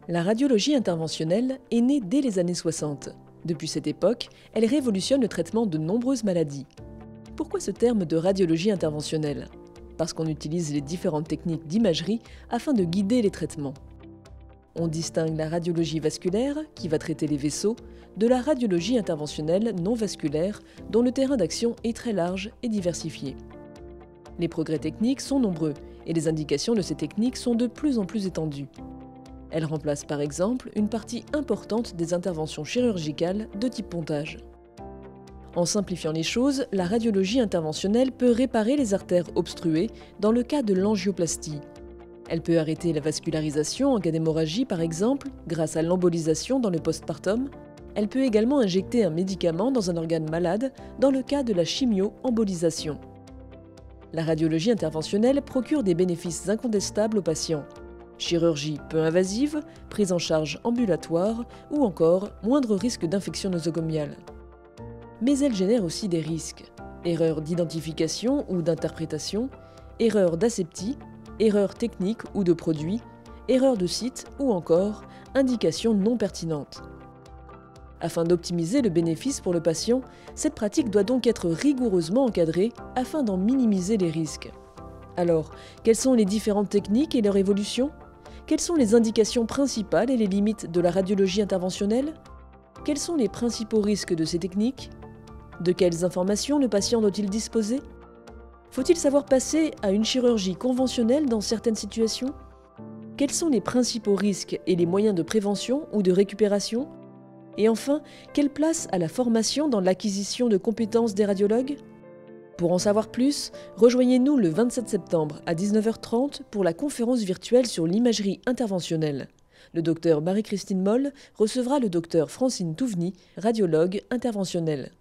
La radiologie interventionnelle est née dès les années 60. Depuis cette époque, elle révolutionne le traitement de nombreuses maladies. Pourquoi ce terme de radiologie interventionnelle? Parce qu'on utilise les différentes techniques d'imagerie afin de guider les traitements. On distingue la radiologie vasculaire, qui va traiter les vaisseaux, de la radiologie interventionnelle non vasculaire, dont le terrain d'action est très large et diversifié. Les progrès techniques sont nombreux, et les indications de ces techniques sont de plus en plus étendues. Elles remplacent par exemple une partie importante des interventions chirurgicales de type pontage. En simplifiant les choses, la radiologie interventionnelle peut réparer les artères obstruées dans le cas de l'angioplastie. Elle peut arrêter la vascularisation en cas d'hémorragie par exemple, grâce à l'embolisation dans le postpartum. Elle peut également injecter un médicament dans un organe malade dans le cas de la chimio-embolisation. La radiologie interventionnelle procure des bénéfices incontestables aux patients. Chirurgie peu invasive, prise en charge ambulatoire ou encore moindre risque d'infection nosocomiale. Mais elle génère aussi des risques. Erreurs d'identification ou d'interprétation, erreurs d'aseptie, erreurs techniques ou de produits, erreurs de site ou encore indications non pertinentes. Afin d'optimiser le bénéfice pour le patient, cette pratique doit donc être rigoureusement encadrée afin d'en minimiser les risques. Alors, quelles sont les différentes techniques et leur évolution ? Quelles sont les indications principales et les limites de la radiologie interventionnelle? Quels sont les principaux risques de ces techniques? De quelles informations le patient doit-il disposer? Faut-il savoir passer à une chirurgie conventionnelle dans certaines situations? Quels sont les principaux risques et les moyens de prévention ou de récupération? Et enfin, quelle place a la formation dans l'acquisition de compétences des radiologues? Pour en savoir plus, rejoignez-nous le 27 septembre à 19h30 pour la conférence virtuelle sur l'imagerie interventionnelle. Le docteur Marie-Christine Moll recevra le docteur Francine Touveny, radiologue interventionnelle.